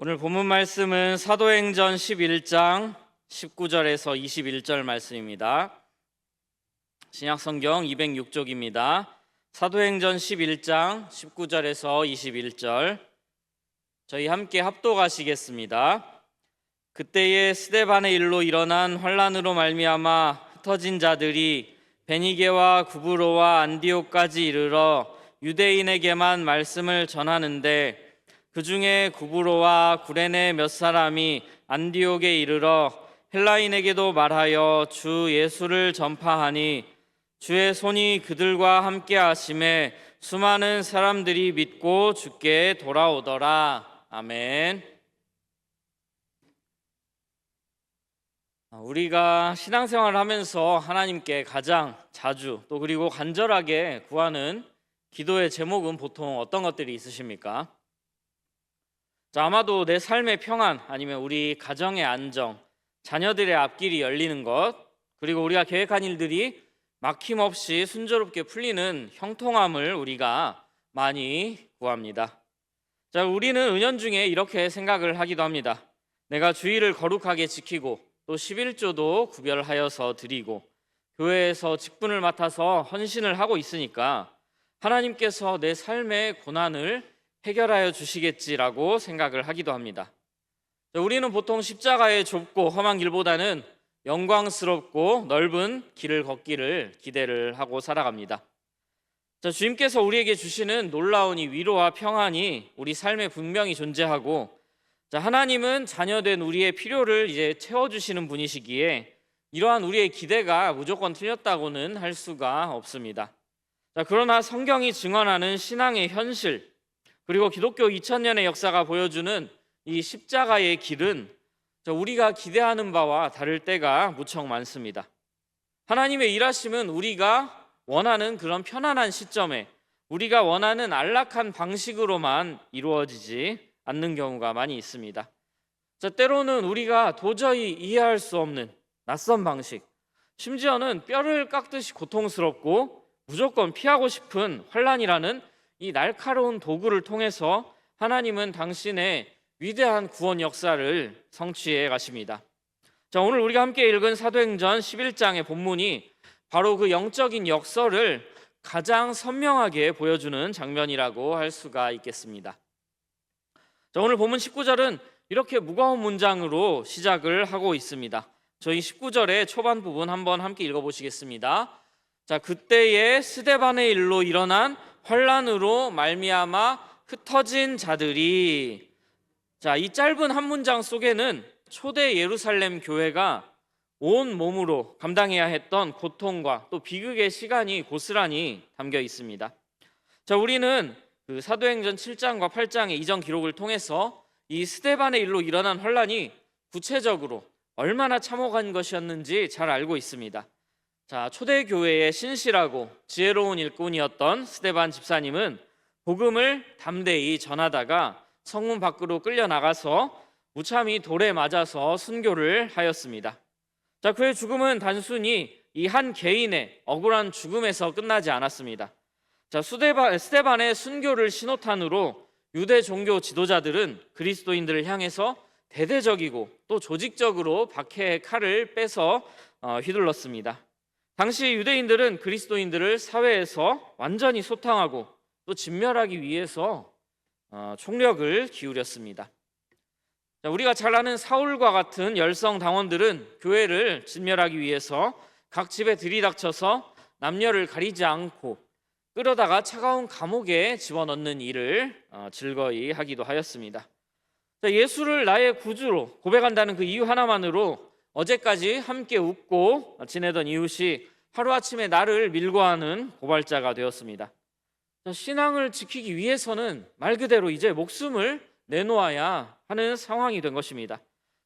오늘 본문 말씀은 사도행전 11장 19절에서 21절 말씀입니다. 신약성경 206쪽입니다. 사도행전 11장 19절에서 21절 저희 함께 합독하시겠습니다. 그때에 스데반의 일로 일어난 환란으로 말미암아 흩어진 자들이 베니게와 구브로와 안디옥까지 이르러 유대인에게만 말씀을 전하는데 그 중에 구브로와 구레네 몇 사람이 안디옥에 이르러 헬라인에게도 말하여 주 예수를 전파하니 주의 손이 그들과 함께 하심에 수많은 사람들이 믿고 주께 돌아오더라. 아멘. 우리가 신앙생활을 하면서 하나님께 가장 자주 또 그리고 간절하게 구하는 기도의 제목은 보통 어떤 것들이 있으십니까? 아마도 내 삶의 평안, 아니면 우리 가정의 안정, 자녀들의 앞길이 열리는 것, 그리고 우리가 계획한 일들이 막힘없이 순조롭게 풀리는 형통함을 우리가 많이 구합니다. 우리는 은연중에 이렇게 생각을 하기도 합니다. 내가 주일을 거룩하게 지키고 또 11조도 구별하여서 드리고 교회에서 직분을 맡아서 헌신을 하고 있으니까 하나님께서 내 삶의 고난을 해결하여 주시겠지라고 생각을 하기도 합니다. 우리는 보통 십자가의 좁고 험한 길보다는 영광스럽고 넓은 길을 걷기를 기대를 하고 살아갑니다. 주님께서 우리에게 주시는 놀라운 이 위로와 평안이 우리 삶에 분명히 존재하고, 하나님은 자녀된 우리의 필요를 이제 채워주시는 분이시기에 이러한 우리의 기대가 무조건 틀렸다고는 할 수가 없습니다. 그러나 성경이 증언하는 신앙의 현실, 그리고 기독교 2000년의 역사가 보여주는 이 십자가의 길은 우리가 기대하는 바와 다를 때가 무척 많습니다. 하나님의 일하심은 우리가 원하는 그런 편안한 시점에 우리가 원하는 안락한 방식으로만 이루어지지 않는 경우가 많이 있습니다. 때로는 우리가 도저히 이해할 수 없는 낯선 방식, 심지어는 뼈를 깎듯이 고통스럽고 무조건 피하고 싶은 환란이라는 이 날카로운 도구를 통해서 하나님은 당신의 위대한 구원 역사를 성취해 가십니다. 오늘 우리가 함께 읽은 사도행전 11장의 본문이 바로 그 영적인 역설을 가장 선명하게 보여주는 장면이라고 할 수가 있겠습니다. 오늘 본문 19절은 이렇게 무거운 문장으로 시작을 하고 있습니다. 저희 19절의 초반 부분 한번 함께 읽어보시겠습니다. 그때에 스데반의 일로 일어난 환란으로 말미암아 흩어진 자들이, 이 짧은 한 문장 속에는 초대 예루살렘 교회가 온 몸으로 감당해야 했던 고통과 또 비극의 시간이 고스란히 담겨 있습니다. 우리는 그 사도행전 7장과 8장의 이전 기록을 통해서 이 스데반의 일로 일어난 환란이 구체적으로 얼마나 참혹한 것이었는지 잘 알고 있습니다. 초대교회의 신실하고 지혜로운 일꾼이었던 스데반 집사님은 복음을 담대히 전하다가 성문 밖으로 끌려나가서 무참히 돌에 맞아서 순교를 하였습니다. 그의 죽음은 단순히 이 한 개인의 억울한 죽음에서 끝나지 않았습니다. 스데반의 순교를 신호탄으로 유대 종교 지도자들은 그리스도인들을 향해서 대대적이고 또 조직적으로 박해의 칼을 빼서 휘둘렀습니다. 당시 유대인들은 그리스도인들을 사회에서 완전히 소탕하고 또 진멸하기 위해서 총력을 기울였습니다. 우리가 잘 아는 사울과 같은 열성 당원들은 교회를 진멸하기 위해서 각 집에 들이닥쳐서 남녀를 가리지 않고 끌어다가 차가운 감옥에 집어넣는 일을 즐거이 하기도 하였습니다. 예수를 나의 구주로 고백한다는 그 이유 하나만으로 어제까지 함께 웃고 지내던 이웃이 하루아침에 나를 밀고 하는 고발자가 되었습니다. 신앙을 지키기 위해서는 말 그대로 이제 목숨을 내놓아야 하는 상황이 된 것입니다.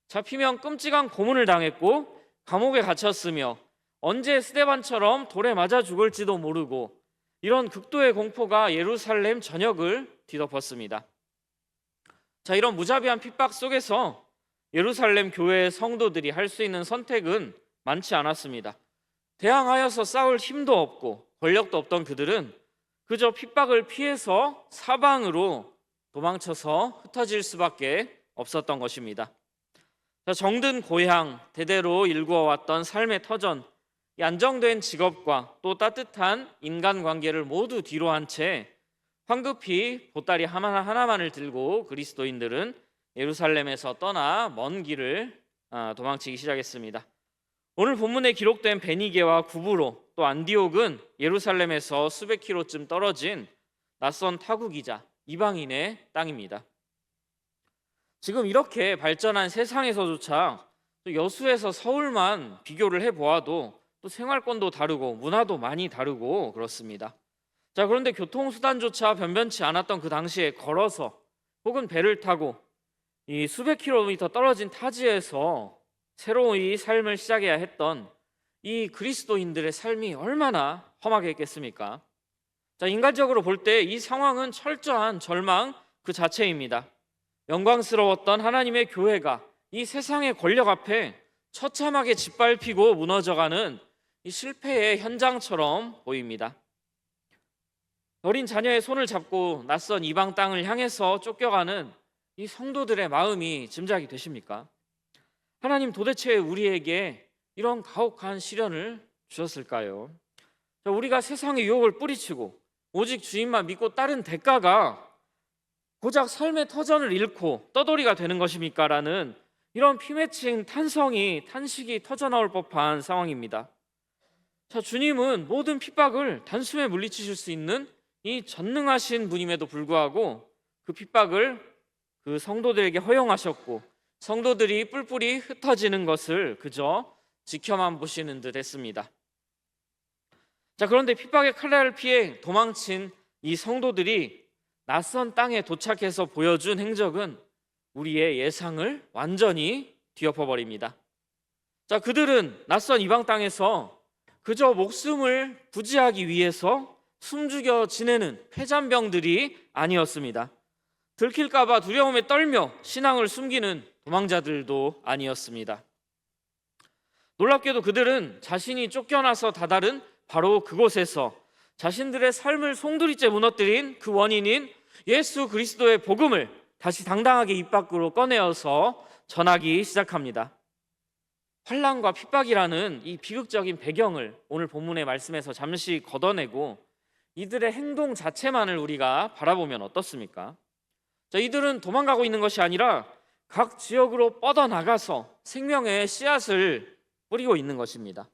잡히면 끔찍한 고문을 당했고 감옥에 갇혔으며 언제 스데반처럼 돌에 맞아 죽을지도 모르고 이런 극도의 공포가 예루살렘 전역을 뒤덮었습니다. 이런 무자비한 핍박 속에서 예루살렘 교회의 성도들이 할 수 있는 선택은 많지 않았습니다. 대항하여서 싸울 힘도 없고 권력도 없던 그들은 그저 핍박을 피해서 사방으로 도망쳐서 흩어질 수밖에 없었던 것입니다. 자, 정든 고향, 대대로 일구어왔던 삶의 터전, 이 안정된 직업과 또 따뜻한 인간관계를 모두 뒤로 한 채 황급히 보따리 하나만을 들고 그리스도인들은 예루살렘에서 떠나 먼 길을 도망치기 시작했습니다. 오늘 본문에 기록된 베니게와 구브로 또 안디옥은 예루살렘에서 수백 킬로쯤 떨어진 낯선 타국이자 이방인의 땅입니다. 지금 이렇게 발전한 세상에서조차 또 여수에서 서울만 비교를 해보아도 또 생활권도 다르고 문화도 많이 다르고 그렇습니다. 자, 그런데 교통수단조차 변변치 않았던 그 당시에 걸어서 혹은 배를 타고 이 수백 킬로미터 떨어진 타지에서 새로운 이 삶을 시작해야 했던 이 그리스도인들의 삶이 얼마나 험하게 했겠습니까? 자, 인간적으로 볼 때 이 상황은 철저한 절망 그 자체입니다. 영광스러웠던 하나님의 교회가 이 세상의 권력 앞에 처참하게 짓밟히고 무너져가는 이 실패의 현장처럼 보입니다. 어린 자녀의 손을 잡고 낯선 이방 땅을 향해서 쫓겨가는 이 성도들의 마음이 짐작이 되십니까? 하나님 도대체 우리에게 이런 가혹한 시련을 주셨을까요? 우리가 세상의 유혹을 뿌리치고 오직 주님만 믿고 따른 대가가 고작 삶의 터전을 잃고 떠돌이가 되는 것입니까? 라는 이런 피맺힌 탄식이 터져나올 법한 상황입니다. 자, 주님은 모든 핍박을 단숨에 물리치실 수 있는 이 전능하신 분임에도 불구하고 그 핍박을 그 성도들에게 허용하셨고 성도들이 뿔뿔이 흩어지는 것을 그저 지켜만 보시는 듯 했습니다. 자, 그런데 핍박의 칼날을 피해 도망친 이 성도들이 낯선 땅에 도착해서 보여준 행적은 우리의 예상을 완전히 뒤엎어버립니다. 자, 그들은 낯선 이방 땅에서 그저 목숨을 부지하기 위해서 숨죽여 지내는 폐잔병들이 아니었습니다. 들킬까봐 두려움에 떨며 신앙을 숨기는 도망자들도 아니었습니다. 놀랍게도 그들은 자신이 쫓겨나서 다다른 바로 그곳에서 자신들의 삶을 송두리째 무너뜨린 그 원인인 예수 그리스도의 복음을 다시 당당하게 입 밖으로 꺼내어서 전하기 시작합니다. 환난과 핍박이라는 이 비극적인 배경을 오늘 본문의 말씀에서 잠시 걷어내고 이들의 행동 자체만을 우리가 바라보면 어떻습니까? 자, 이들은 도망가고 있는 것이 아니라 각 지역으로 뻗어나가서 생명의 씨앗을 뿌리고 있는 것입니다.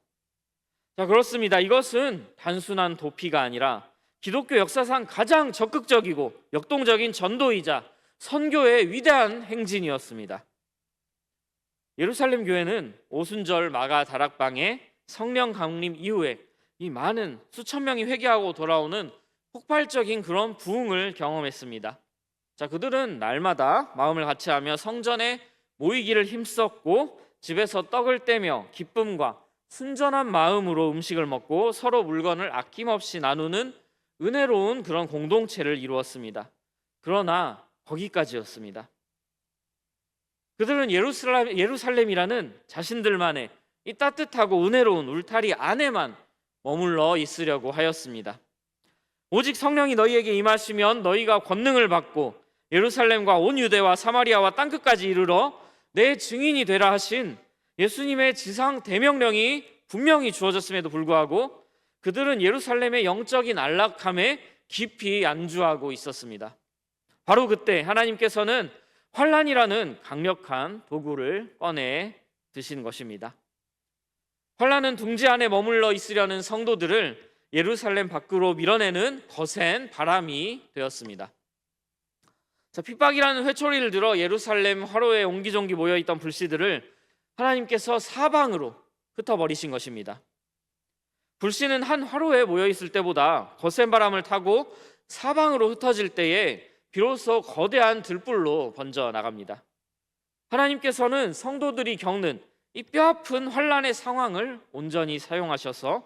자, 그렇습니다. 이것은 단순한 도피가 아니라 기독교 역사상 가장 적극적이고 역동적인 전도이자 선교의 위대한 행진이었습니다. 예루살렘 교회는 오순절 마가 다락방에 성령 강림 이후에 이 많은 수천 명이 회개하고 돌아오는 폭발적인 그런 부흥을 경험했습니다. 자, 그들은 날마다 마음을 같이하며 성전에 모이기를 힘썼고 집에서 떡을 떼며 기쁨과 순전한 마음으로 음식을 먹고 서로 물건을 아낌없이 나누는 은혜로운 그런 공동체를 이루었습니다. 그러나 거기까지였습니다. 그들은 예루살렘이라는 자신들만의 이 따뜻하고 은혜로운 울타리 안에만 머물러 있으려고 하였습니다. 오직 성령이 너희에게 임하시면 너희가 권능을 받고 예루살렘과 온 유대와 사마리아와 땅끝까지 이르러 내 증인이 되라 하신 예수님의 지상 대명령이 분명히 주어졌음에도 불구하고 그들은 예루살렘의 영적인 안락함에 깊이 안주하고 있었습니다. 바로 그때 하나님께서는 환난이라는 강력한 도구를 꺼내 드신 것입니다. 환난은 둥지 안에 머물러 있으려는 성도들을 예루살렘 밖으로 밀어내는 거센 바람이 되었습니다. 자, 핍박이라는 회초리를 들어 예루살렘 화로에 옹기종기 모여있던 불씨들을 하나님께서 사방으로 흩어버리신 것입니다. 불씨는 한 화로에 모여있을 때보다 거센 바람을 타고 사방으로 흩어질 때에 비로소 거대한 들불로 번져 나갑니다. 하나님께서는 성도들이 겪는 이 뼈아픈 환난의 상황을 온전히 사용하셔서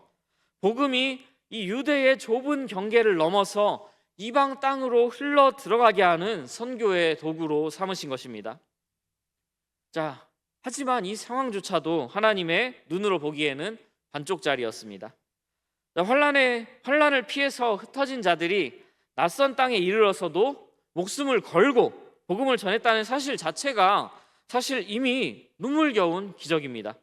복음이 이 유대의 좁은 경계를 넘어서 이방 땅으로 흘러 들어가게 하는 선교의 도구로 삼으신 것입니다. 자, 하지만 이 상황조차도 하나님의 눈으로 보기에는 반쪽짜리였습니다. 환난을 피해서 흩어진 자들이 낯선 땅에 이르러서도 목숨을 걸고 복음을 전했다는 사실 자체가 사실 이미 눈물겨운 기적입니다.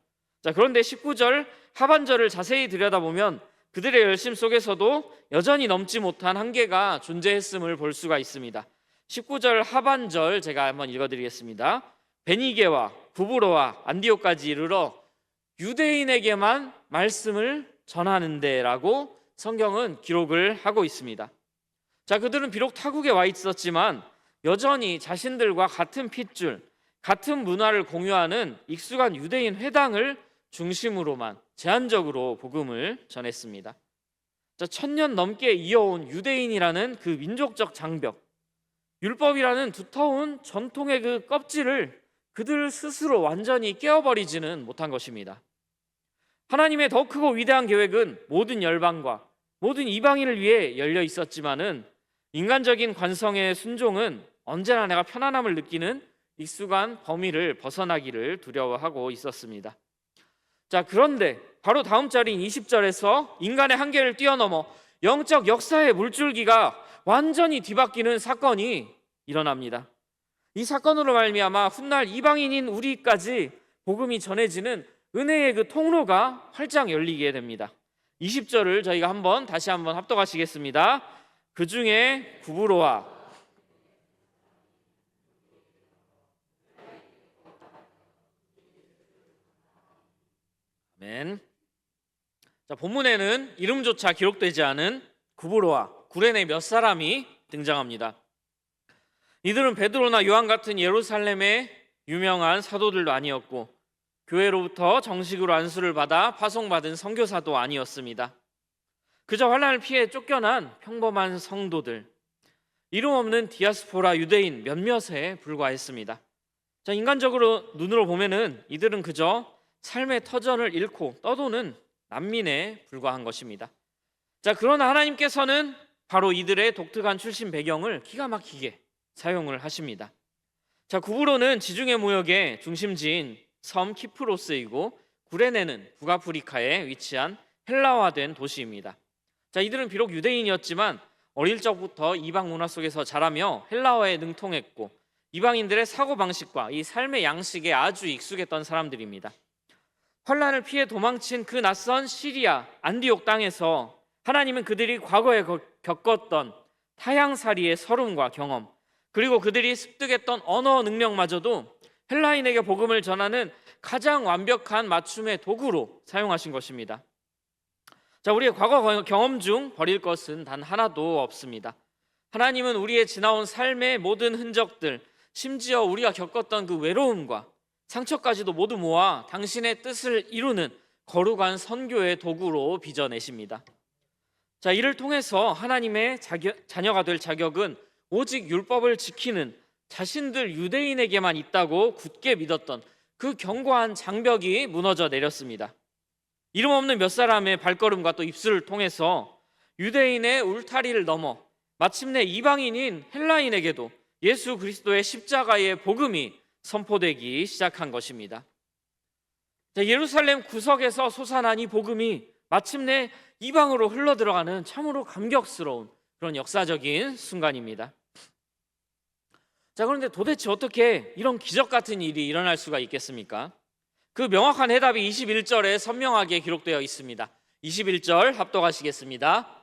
자, 그런데 19절 하반절을 자세히 들여다보면 그들의 열심 속에서도 여전히 넘지 못한 한계가 존재했음을 볼 수가 있습니다. 19절 하반절 제가 한번 읽어드리겠습니다. 베니게와 구브로와 안디옥까지 이르러 유대인에게만 말씀을 전하는데 라고 성경은 기록을 하고 있습니다. 자, 그들은 비록 타국에 와 있었지만 여전히 자신들과 같은 핏줄, 같은 문화를 공유하는 익숙한 유대인 회당을 중심으로만 제한적으로 복음을 전했습니다. 자, 1000년 넘게 이어온 유대인이라는 그 민족적 장벽, 율법이라는 두터운 전통의 그 껍질을 그들 스스로 완전히 깨어버리지는 못한 것입니다. 하나님의 더 크고 위대한 계획은 모든 열방과 모든 이방인을 위해 열려 있었지만은 인간적인 관성의 순종은 언제나 내가 편안함을 느끼는 익숙한 범위를 벗어나기를 두려워하고 있었습니다. 자, 그런데 바로 다음 절인 20절에서 인간의 한계를 뛰어넘어 영적 역사의 물줄기가 완전히 뒤바뀌는 사건이 일어납니다. 이 사건으로 말미암아 훗날 이방인인 우리까지 복음이 전해지는 은혜의 그 통로가 활짝 열리게 됩니다. 20절을 저희가 다시 한번 합독하시겠습니다. 그 중에 구브로와 아멘. 자, 본문에는 이름조차 기록되지 않은 구브로와 구레네 몇 사람이 등장합니다. 이들은 베드로나 요한 같은 예루살렘의 유명한 사도들도 아니었고 교회로부터 정식으로 안수를 받아 파송받은 선교사도 아니었습니다. 그저 환난을 피해 쫓겨난 평범한 성도들, 이름 없는 디아스포라 유대인 몇몇에 불과했습니다. 자, 인간적으로 눈으로 보면은 이들은 그저 삶의 터전을 잃고 떠도는 난민에 불과한 것입니다. 자, 그러나 하나님께서는 바로 이들의 독특한 출신 배경을 기가 막히게 사용을 하십니다. 자, 구브로는 지중해 무역의 중심지인 섬 키프로스이고 구레네는 북아프리카에 위치한 헬라화된 도시입니다. 자, 이들은 비록 유대인이었지만 어릴 적부터 이방 문화 속에서 자라며 헬라어에 능통했고 이방인들의 사고방식과 이 삶의 양식에 아주 익숙했던 사람들입니다. 환난을 피해 도망친 그 낯선 시리아 안디옥 땅에서 하나님은 그들이 과거에 겪었던 타향살이의 서름과 경험, 그리고 그들이 습득했던 언어 능력마저도 헬라인에게 복음을 전하는 가장 완벽한 맞춤의 도구로 사용하신 것입니다. 자, 우리의 과거 경험 중 버릴 것은 단 하나도 없습니다. 하나님은 우리의 지나온 삶의 모든 흔적들, 심지어 우리가 겪었던 그 외로움과 상처까지도 모두 모아 당신의 뜻을 이루는 거룩한 선교의 도구로 빚어내십니다. 자, 이를 통해서 하나님의 자녀가 될 자격은 오직 율법을 지키는 자신들 유대인에게만 있다고 굳게 믿었던 그 견고한 장벽이 무너져 내렸습니다. 이름 없는 몇 사람의 발걸음과 또 입술을 통해서 유대인의 울타리를 넘어 마침내 이방인인 헬라인에게도 예수 그리스도의 십자가의 복음이 선포되기 시작한 것입니다. 자, 예루살렘 구석에서 솟아난 이 복음이 마침내 이방으로 흘러들어가는 참으로 감격스러운 그런 역사적인 순간입니다. 자, 그런데 도대체 어떻게 이런 기적 같은 일이 일어날 수가 있겠습니까? 그 명확한 해답이 21절에 선명하게 기록되어 있습니다. 21절 합독하시겠습니다.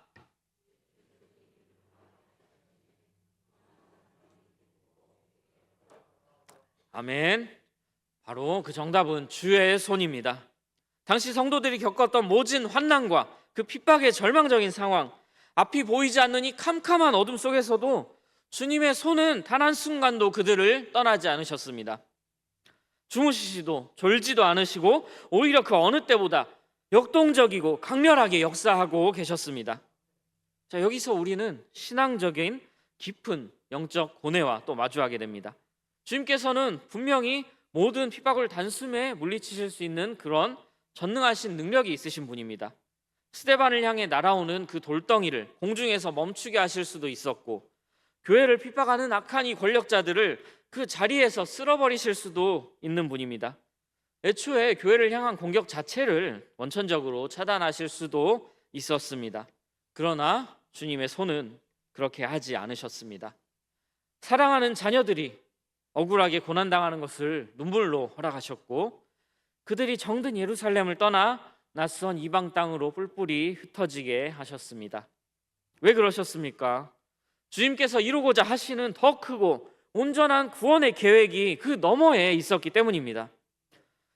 아멘. 바로 그 정답은 주의 손입니다. 당시 성도들이 겪었던 모진 환난과 그 핍박의 절망적인 상황, 앞이 보이지 않는 이 캄캄한 어둠 속에서도 주님의 손은 단 한순간도 그들을 떠나지 않으셨습니다. 주무시지도 졸지도 않으시고 오히려 그 어느 때보다 역동적이고 강렬하게 역사하고 계셨습니다. 자, 여기서 우리는 신앙적인 깊은 영적 고뇌와 또 마주하게 됩니다. 주님께서는 분명히 모든 핍박을 단숨에 물리치실 수 있는 그런 전능하신 능력이 있으신 분입니다. 스데반을 향해 날아오는 그 돌덩이를 공중에서 멈추게 하실 수도 있었고, 교회를 핍박하는 악한 이 권력자들을 그 자리에서 쓸어버리실 수도 있는 분입니다. 애초에 교회를 향한 공격 자체를 원천적으로 차단하실 수도 있었습니다. 그러나 주님의 손은 그렇게 하지 않으셨습니다. 사랑하는 자녀들이 억울하게 고난당하는 것을 눈물로 허락하셨고, 그들이 정든 예루살렘을 떠나 낯선 이방 땅으로 뿔뿔이 흩어지게 하셨습니다. 왜 그러셨습니까? 주님께서 이루고자 하시는 더 크고 온전한 구원의 계획이 그 너머에 있었기 때문입니다.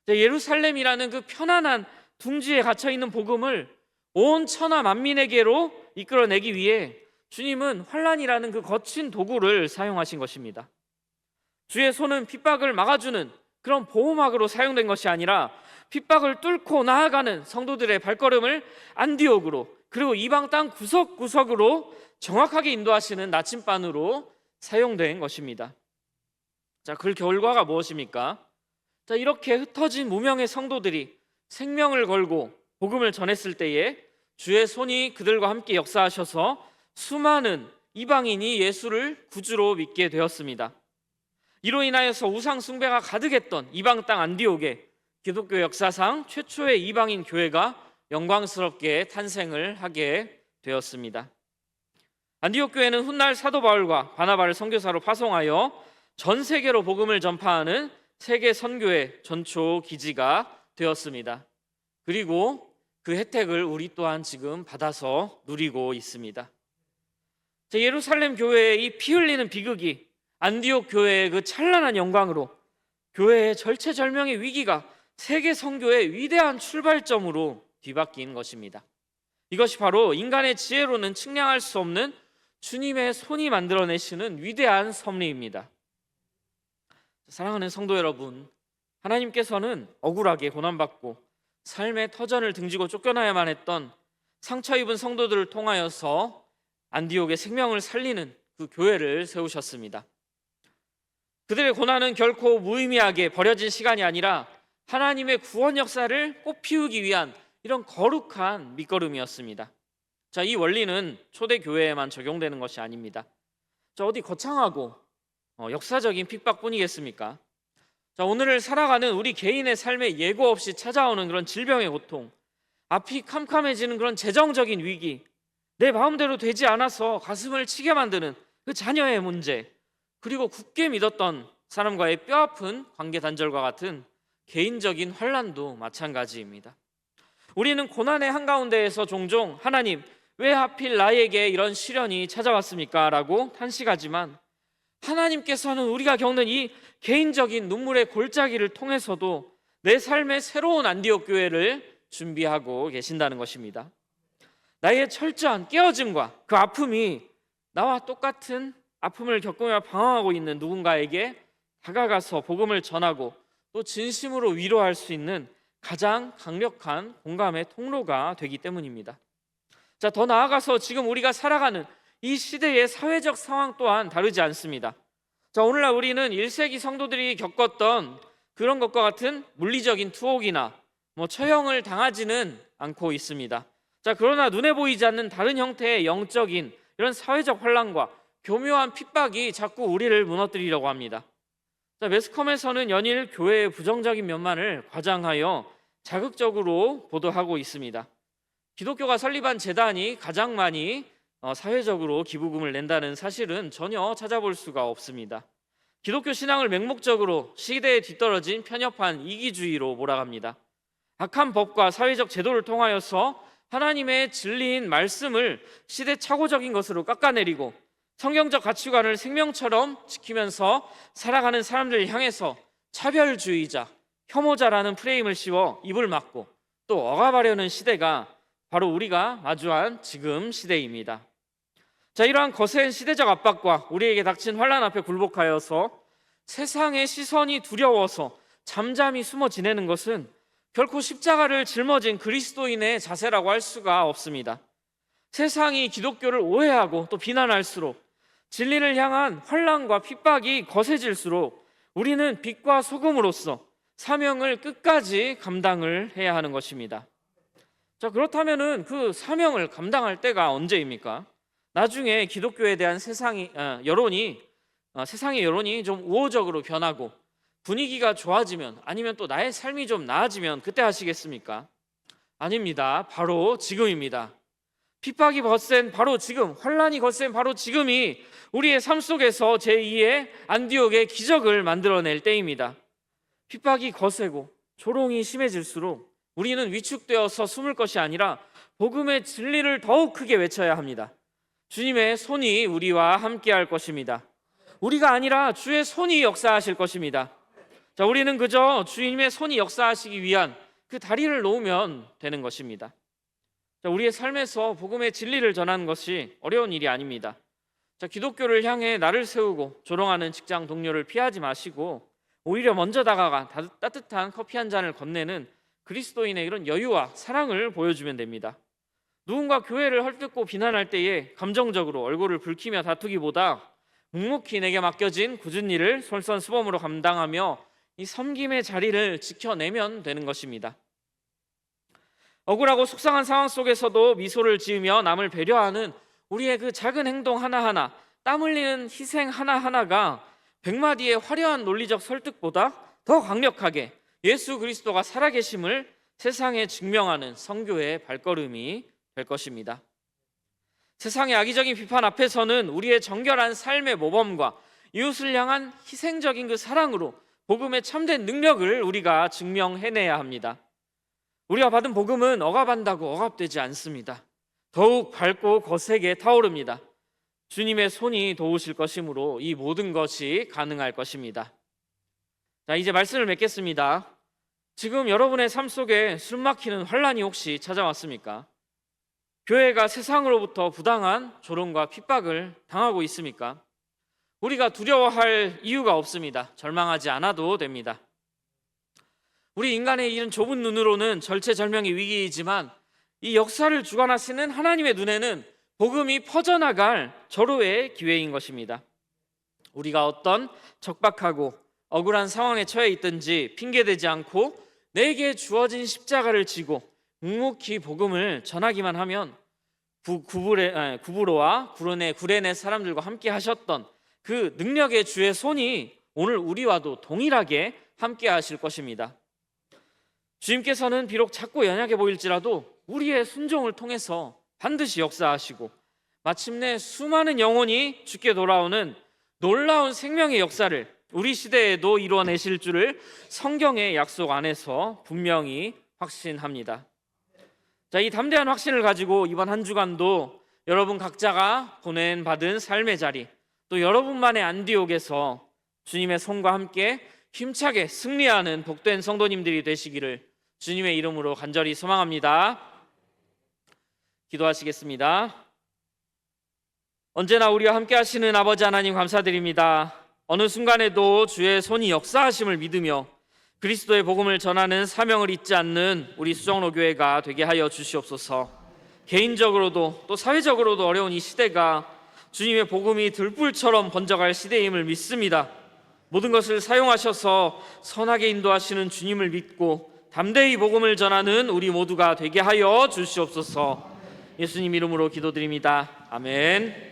예루살렘이라는 그 편안한 둥지에 갇혀 있는 복음을 온 천하 만민에게로 이끌어내기 위해 주님은 환난이라는 그 거친 도구를 사용하신 것입니다. 주의 손은 핍박을 막아주는 그런 보호막으로 사용된 것이 아니라 핍박을 뚫고 나아가는 성도들의 발걸음을 안디옥으로, 그리고 이방 땅 구석구석으로 정확하게 인도하시는 나침반으로 사용된 것입니다. 자, 그 결과가 무엇입니까? 자, 이렇게 흩어진 무명의 성도들이 생명을 걸고 복음을 전했을 때에 주의 손이 그들과 함께 역사하셔서 수많은 이방인이 예수를 구주로 믿게 되었습니다. 이로 인하여서 우상 숭배가 가득했던 이방 땅 안디옥에 기독교 역사상 최초의 이방인 교회가 영광스럽게 탄생을 하게 되었습니다. 안디옥 교회는 훗날 사도 바울과 바나바를 선교사로 파송하여 전 세계로 복음을 전파하는 세계 선교의 전초 기지가 되었습니다. 그리고 그 혜택을 우리 또한 지금 받아서 누리고 있습니다. 예루살렘 교회의 이 피 흘리는 비극이 안디옥 교회의 그 찬란한 영광으로 교회의 절체절명의 위기가 세계 선교의 위대한 출발점으로 뒤바뀐 것입니다. 이것이 바로 인간의 지혜로는 측량할 수 없는 주님의 손이 만들어내시는 위대한 섭리입니다. 사랑하는 성도 여러분, 하나님께서는 억울하게 고난받고 삶의 터전을 등지고 쫓겨나야만 했던 상처 입은 성도들을 통하여서 안디옥의 생명을 살리는 그 교회를 세우셨습니다. 그들의 고난은 결코 무의미하게 버려진 시간이 아니라 하나님의 구원 역사를 꽃피우기 위한 이런 거룩한 밑거름이었습니다. 자, 이 원리는 초대 교회에만 적용되는 것이 아닙니다. 자, 어디 거창하고 역사적인 핍박뿐이겠습니까? 자, 오늘을 살아가는 우리 개인의 삶에 예고 없이 찾아오는 그런 질병의 고통, 앞이 캄캄해지는 그런 재정적인 위기, 내 마음대로 되지 않아서 가슴을 치게 만드는 그 자녀의 문제, 그리고 굳게 믿었던 사람과의 뼈아픈 관계 단절과 같은 개인적인 환난도 마찬가지입니다. 우리는 고난의 한가운데에서 종종 하나님, 왜 하필 나에게 이런 시련이 찾아왔습니까? 라고 탄식하지만 하나님께서는 우리가 겪는 이 개인적인 눈물의 골짜기를 통해서도 내 삶의 새로운 안디옥 교회를 준비하고 계신다는 것입니다. 나의 철저한 깨어짐과 그 아픔이 나와 똑같은 아픔을 겪으며 방황하고 있는 누군가에게 다가가서 복음을 전하고 또 진심으로 위로할 수 있는 가장 강력한 공감의 통로가 되기 때문입니다. 자, 더 나아가서 지금 우리가 살아가는 이 시대의 사회적 상황 또한 다르지 않습니다. 자, 오늘날 우리는 1세기 성도들이 겪었던 그런 것과 같은 물리적인 투옥이나 처형을 당하지는 않고 있습니다. 자, 그러나 눈에 보이지 않는 다른 형태의 영적인 이런 사회적 혼란과 교묘한 핍박이 자꾸 우리를 무너뜨리려고 합니다. 자, 매스컴에서는 연일 교회의 부정적인 면만을 과장하여 자극적으로 보도하고 있습니다. 기독교가 설립한 재단이 가장 많이 사회적으로 기부금을 낸다는 사실은 전혀 찾아볼 수가 없습니다. 기독교 신앙을 맹목적으로 시대에 뒤떨어진 편협한 이기주의로 몰아갑니다. 악한 법과 사회적 제도를 통하여서 하나님의 진리인 말씀을 시대착오적인 것으로 깎아내리고 성경적 가치관을 생명처럼 지키면서 살아가는 사람들을 향해서 차별주의자, 혐오자라는 프레임을 씌워 입을 막고 또 억압하려는 시대가 바로 우리가 마주한 지금 시대입니다. 자, 이러한 거센 시대적 압박과 우리에게 닥친 환난 앞에 굴복하여서 세상의 시선이 두려워서 잠잠히 숨어 지내는 것은 결코 십자가를 짊어진 그리스도인의 자세라고 할 수가 없습니다. 세상이 기독교를 오해하고 또 비난할수록 진리를 향한 환난과 핍박이 거세질수록 우리는 빛과 소금으로서 사명을 끝까지 감당을 해야 하는 것입니다. 자, 그렇다면은 그 사명을 감당할 때가 언제입니까? 나중에 기독교에 대한 세상의 여론이 좀 우호적으로 변하고 분위기가 좋아지면, 아니면 또 나의 삶이 좀 나아지면 그때 하시겠습니까? 아닙니다. 바로 지금입니다. 핍박이 거센 바로 지금, 환란이 거센 바로 지금이 우리의 삶 속에서 제2의 안디옥의 기적을 만들어낼 때입니다. 핍박이 거세고 조롱이 심해질수록 우리는 위축되어서 숨을 것이 아니라 복음의 진리를 더욱 크게 외쳐야 합니다. 주님의 손이 우리와 함께할 것입니다. 우리가 아니라 주의 손이 역사하실 것입니다. 자, 우리는 그저 주님의 손이 역사하시기 위한 그 다리를 놓으면 되는 것입니다. 자, 우리의 삶에서 복음의 진리를 전하는 것이 어려운 일이 아닙니다. 자, 기독교를 향해 나를 세우고 조롱하는 직장 동료를 피하지 마시고 오히려 먼저 다가가 따뜻한 커피 한 잔을 건네는 그리스도인의 이런 여유와 사랑을 보여주면 됩니다. 누군가 교회를 헐뜯고 비난할 때에 감정적으로 얼굴을 붉히며 다투기보다 묵묵히 내게 맡겨진 굳은 일을 솔선수범으로 감당하며 이 섬김의 자리를 지켜내면 되는 것입니다. 억울하고 속상한 상황 속에서도 미소를 지으며 남을 배려하는 우리의 그 작은 행동 하나하나, 땀 흘리는 희생 하나하나가 100마디의 화려한 논리적 설득보다 더 강력하게 예수 그리스도가 살아계심을 세상에 증명하는 선교의 발걸음이 될 것입니다. 세상의 악의적인 비판 앞에서는 우리의 정결한 삶의 모범과 이웃을 향한 희생적인 그 사랑으로 복음의 참된 능력을 우리가 증명해내야 합니다. 우리가 받은 복음은 억압한다고 억압되지 않습니다. 더욱 밝고 거세게 타오릅니다. 주님의 손이 도우실 것이므로 이 모든 것이 가능할 것입니다. 자, 이제 말씀을 맺겠습니다. 지금 여러분의 삶 속에 숨막히는 환란이 혹시 찾아왔습니까? 교회가 세상으로부터 부당한 조롱과 핍박을 당하고 있습니까? 우리가 두려워할 이유가 없습니다. 절망하지 않아도 됩니다. 우리 인간의 이런 좁은 눈으로는 절체절명의 위기이지만 이 역사를 주관하시는 하나님의 눈에는 복음이 퍼져나갈 절호의 기회인 것입니다. 우리가 어떤 적박하고 억울한 상황에 처해 있든지 핑계대지 않고 내게 주어진 십자가를 지고 묵묵히 복음을 전하기만 하면 구브로와 구레네 사람들과 함께 하셨던 그 능력의 주의 손이 오늘 우리와도 동일하게 함께 하실 것입니다. 주님께서는 비록 작고 연약해 보일지라도 우리의 순종을 통해서 반드시 역사하시고 마침내 수많은 영혼이 주께 돌아오는 놀라운 생명의 역사를 우리 시대에도 이루어내실 줄을 성경의 약속 안에서 분명히 확신합니다. 자, 이 담대한 확신을 가지고 이번 한 주간도 여러분 각자가 보낸받은 삶의 자리, 또 여러분만의 안디옥에서 주님의 손과 함께 힘차게 승리하는 복된 성도님들이 되시기를 주님의 이름으로 간절히 소망합니다. 기도하시겠습니다. 언제나 우리와 함께 하시는 아버지 하나님 감사드립니다. 어느 순간에도 주의 손이 역사하심을 믿으며 그리스도의 복음을 전하는 사명을 잊지 않는 우리 수정로 교회가 되게 하여 주시옵소서. 개인적으로도 또 사회적으로도 어려운 이 시대가 주님의 복음이 들불처럼 번져갈 시대임을 믿습니다. 모든 것을 사용하셔서 선하게 인도하시는 주님을 믿고 담대히 복음을 전하는 우리 모두가 되게 하여 주시옵소서. 예수님 이름으로 기도드립니다. 아멘.